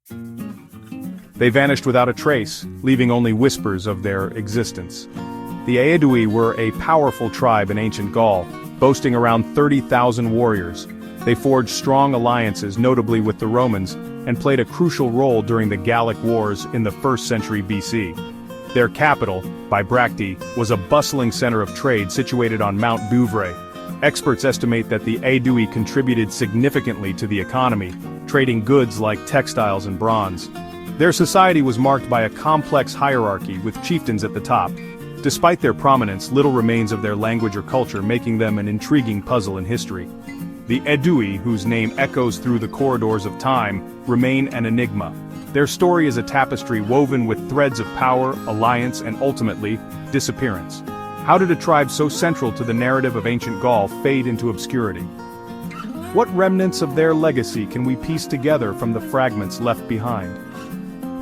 They vanished without a trace, leaving only whispers of their existence. The Aedui were a powerful tribe in ancient Gaul, boasting around 30,000 warriors. They forged strong alliances, notably with the Romans, and played a crucial role during the Gallic Wars in the 1st century BC. Their capital, Bibracte, was a bustling center of trade situated on Mount Bouvray. Experts estimate that the Aedui contributed significantly to the economy, trading goods like textiles and bronze. Their society was marked by a complex hierarchy with chieftains at the top. Despite their prominence, little remains of their language or culture, making them an intriguing puzzle in history. The Aedui, whose name echoes through the corridors of time, remain an enigma. Their story is a tapestry woven with threads of power, alliance, and ultimately, disappearance. How did a tribe so central to the narrative of ancient Gaul fade into obscurity? What remnants of their legacy can we piece together from the fragments left behind?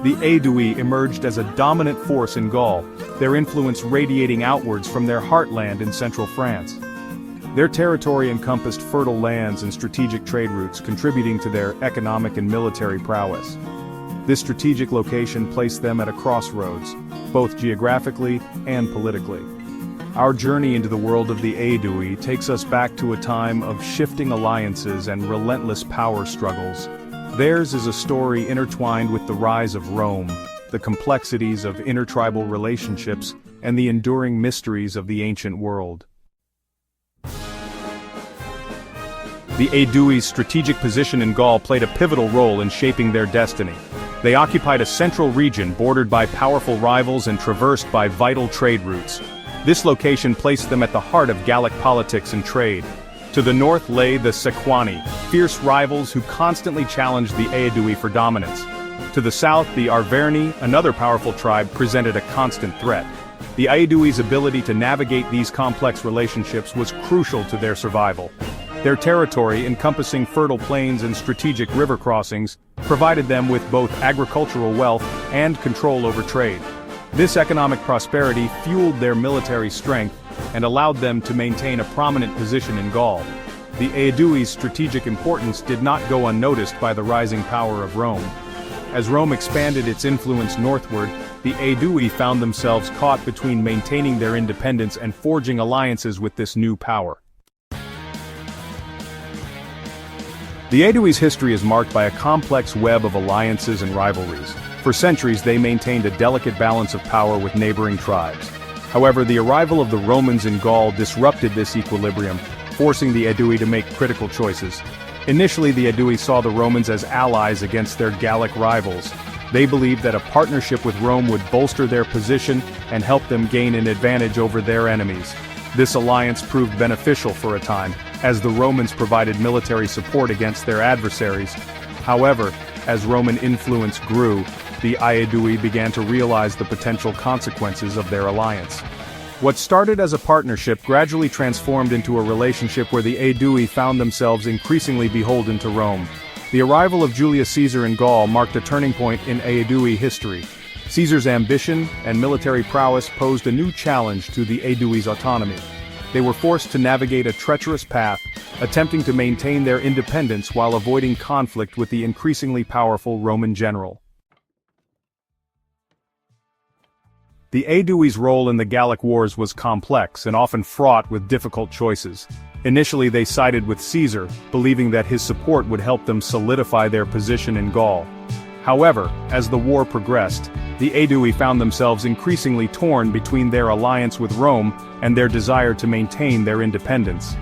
The Aedui emerged as a dominant force in Gaul, their influence radiating outwards from their heartland in central France. Their territory encompassed fertile lands and strategic trade routes, contributing to their economic and military prowess. This strategic location placed them at a crossroads, both geographically and politically. Our journey into the world of the Aedui takes us back to a time of shifting alliances and relentless power struggles. Theirs is a story intertwined with the rise of Rome, the complexities of intertribal relationships, and the enduring mysteries of the ancient world. The Aedui's strategic position in Gaul played a pivotal role in shaping their destiny. They occupied a central region bordered by powerful rivals and traversed by vital trade routes. This location placed them at the heart of Gallic politics and trade. To the north lay the Sequani, fierce rivals who constantly challenged the Aedui for dominance. To the south, the Arverni, another powerful tribe, presented a constant threat. The Aedui's ability to navigate these complex relationships was crucial to their survival. Their territory, encompassing fertile plains and strategic river crossings, provided them with both agricultural wealth and control over trade. This economic prosperity fueled their military strength and allowed them to maintain a prominent position in Gaul. The Aedui's strategic importance did not go unnoticed by the rising power of Rome. As Rome expanded its influence northward, the Aedui found themselves caught between maintaining their independence and forging alliances with this new power. The Aedui's history is marked by a complex web of alliances and rivalries. For centuries they maintained a delicate balance of power with neighboring tribes. However, the arrival of the Romans in Gaul disrupted this equilibrium, forcing the Aedui to make critical choices. Initially, the Aedui saw the Romans as allies against their Gallic rivals. They believed that a partnership with Rome would bolster their position and help them gain an advantage over their enemies. This alliance proved beneficial for a time, as the Romans provided military support against their adversaries. However, as Roman influence grew, the Aedui began to realize the potential consequences of their alliance. What started as a partnership gradually transformed into a relationship where the Aedui found themselves increasingly beholden to Rome. The arrival of Julius Caesar in Gaul marked a turning point in Aedui history. Caesar's ambition and military prowess posed a new challenge to the Aedui's autonomy. They were forced to navigate a treacherous path, attempting to maintain their independence while avoiding conflict with the increasingly powerful Roman general. The Aedui's role in the Gallic Wars was complex and often fraught with difficult choices. Initially they sided with Caesar, believing that his support would help them solidify their position in Gaul. However, as the war progressed, the Aedui found themselves increasingly torn between their alliance with Rome and their desire to maintain their independence.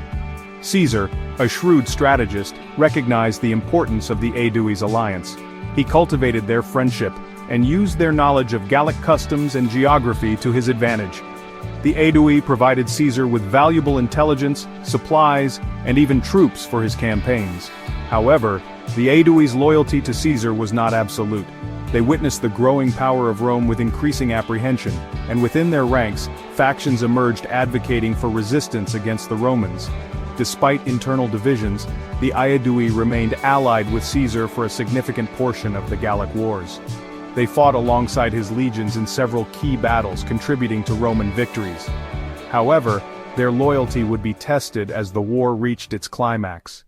Caesar, a shrewd strategist, recognized the importance of the Aedui's alliance. He cultivated their friendship and used their knowledge of Gallic customs and geography to his advantage. The Aedui provided Caesar with valuable intelligence, supplies, and even troops for his campaigns. However, the Aedui's loyalty to Caesar was not absolute. They witnessed the growing power of Rome with increasing apprehension, and within their ranks, factions emerged advocating for resistance against the Romans. Despite internal divisions, the Aedui remained allied with Caesar for a significant portion of the Gallic Wars. They fought alongside his legions in several key battles, contributing to Roman victories. However, their loyalty would be tested as the war reached its climax.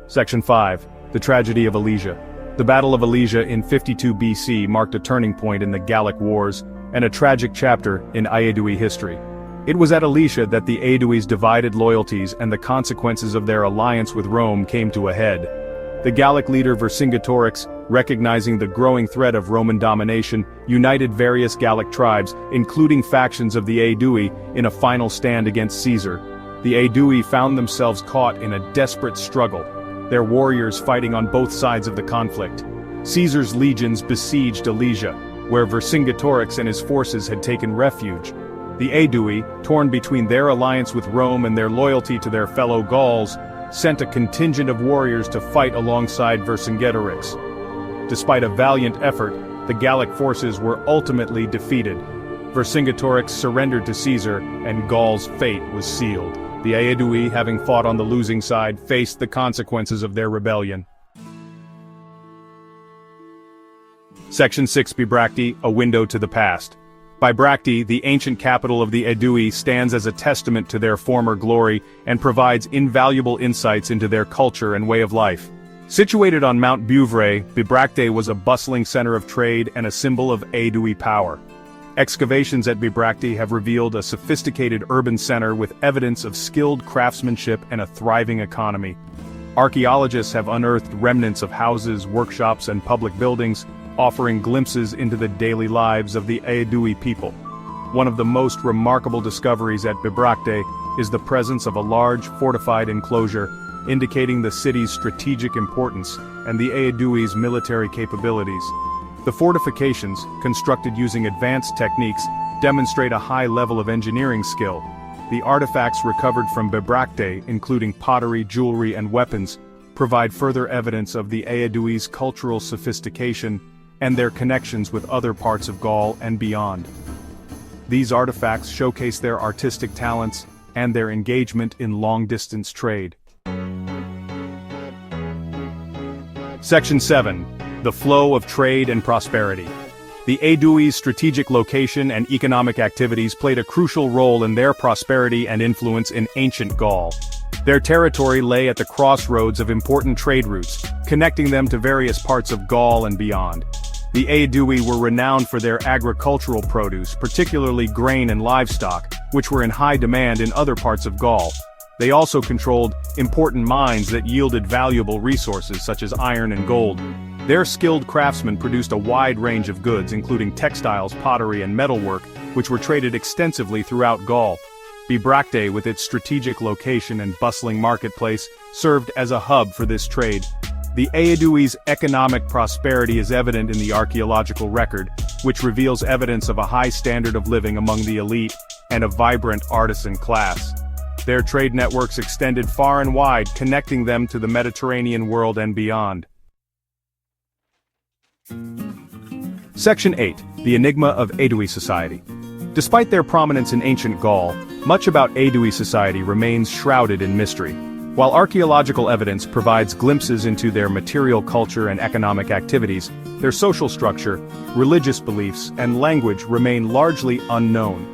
Section 5. The tragedy of Alesia. The Battle of Alesia in 52 BC marked a turning point in the Gallic Wars, and a tragic chapter in Aedui history. It was at Alesia that the Aedui's divided loyalties and the consequences of their alliance with Rome came to a head. The Gallic leader Vercingetorix, recognizing the growing threat of Roman domination, united various Gallic tribes, including factions of the Aedui, in a final stand against Caesar. The Aedui found themselves caught in a desperate struggle, their warriors fighting on both sides of the conflict. Caesar's legions besieged Alesia, where Vercingetorix and his forces had taken refuge. The Aedui, torn between their alliance with Rome and their loyalty to their fellow Gauls, sent a contingent of warriors to fight alongside Vercingetorix. Despite a valiant effort, the Gallic forces were ultimately defeated. Vercingetorix surrendered to Caesar, and Gaul's fate was sealed. The Aedui, having fought on the losing side, faced the consequences of their rebellion. Section 6 Bibracte, a window to the past. Bibracte, the ancient capital of the Aedui, stands as a testament to their former glory and provides invaluable insights into their culture and way of life. Situated on Mount Beuvray, Bibracte was a bustling center of trade and a symbol of Aedui power. Excavations at Bibracte have revealed a sophisticated urban center with evidence of skilled craftsmanship and a thriving economy. Archaeologists have unearthed remnants of houses, workshops, and public buildings, offering glimpses into the daily lives of the Aedui people. One of the most remarkable discoveries at Bibracte is the presence of a large fortified enclosure, indicating the city's strategic importance and the Aedui's military capabilities. The fortifications, constructed using advanced techniques, demonstrate a high level of engineering skill. The artifacts recovered from Bibracte, including pottery, jewelry, and weapons, provide further evidence of the Aedui's cultural sophistication and their connections with other parts of Gaul and beyond. These artifacts showcase their artistic talents and their engagement in long-distance trade. Section 7. The flow of trade and prosperity. The Aedui's strategic location and economic activities played a crucial role in their prosperity and influence in ancient Gaul. Their territory lay at the crossroads of important trade routes, connecting them to various parts of Gaul and beyond. The Aedui were renowned for their agricultural produce, particularly grain and livestock, which were in high demand in other parts of Gaul. They also controlled important mines that yielded valuable resources such as iron and gold. Their skilled craftsmen produced a wide range of goods, including textiles, pottery, and metalwork, which were traded extensively throughout Gaul. Bibracte, with its strategic location and bustling marketplace, served as a hub for this trade. The Aedui's economic prosperity is evident in the archaeological record, which reveals evidence of a high standard of living among the elite and a vibrant artisan class. Their trade networks extended far and wide, connecting them to the Mediterranean world and beyond. Section 8. The Enigma of Aedui Society. Despite their prominence in ancient Gaul, much about Aedui society remains shrouded in mystery. While archaeological evidence provides glimpses into their material culture and economic activities, their social structure, religious beliefs, and language remain largely unknown.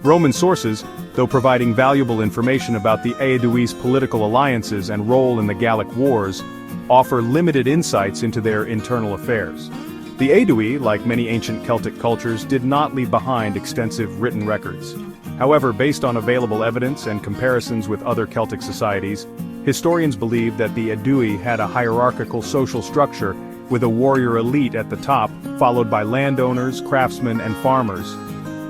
Roman sources, though providing valuable information about the Aedui's political alliances and role in the Gallic Wars, offer limited insights into their internal affairs. The Aedui, like many ancient Celtic cultures, did not leave behind extensive written records. However, based on available evidence and comparisons with other Celtic societies, historians believe that the Aedui had a hierarchical social structure, with a warrior elite at the top, followed by landowners, craftsmen, and farmers.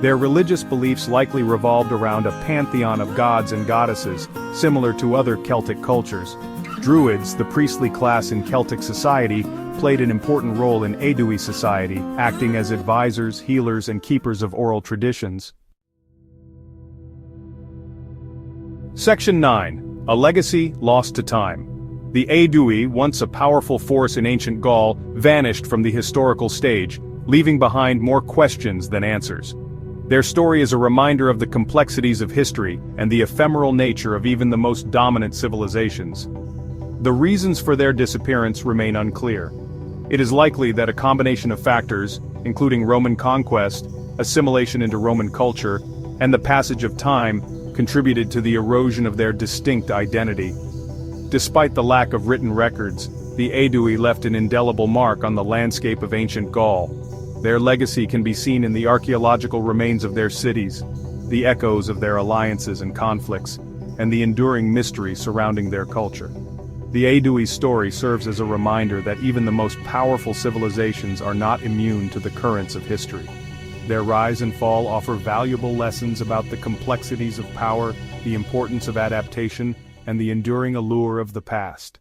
Their religious beliefs likely revolved around a pantheon of gods and goddesses, similar to other Celtic cultures. Druids, the priestly class in Celtic society, played an important role in Aedui society, acting as advisors, healers, and keepers of oral traditions. Section 9. A legacy lost to time. The Aedui, once a powerful force in ancient Gaul, vanished from the historical stage, leaving behind more questions than answers. Their story is a reminder of the complexities of history and the ephemeral nature of even the most dominant civilizations. The reasons for their disappearance remain unclear. It is likely that a combination of factors, including Roman conquest, assimilation into Roman culture, and the passage of time, contributed to the erosion of their distinct identity. Despite the lack of written records, The Aedui left an indelible mark on the landscape of ancient Gaul. Their legacy can be seen in the archaeological remains of their cities, the echoes of their alliances and conflicts, and the enduring mystery surrounding their culture. The Aedui's story serves as a reminder that even the most powerful civilizations are not immune to the currents of history. Their rise and fall offer valuable lessons about the complexities of power, the importance of adaptation, and the enduring allure of the past.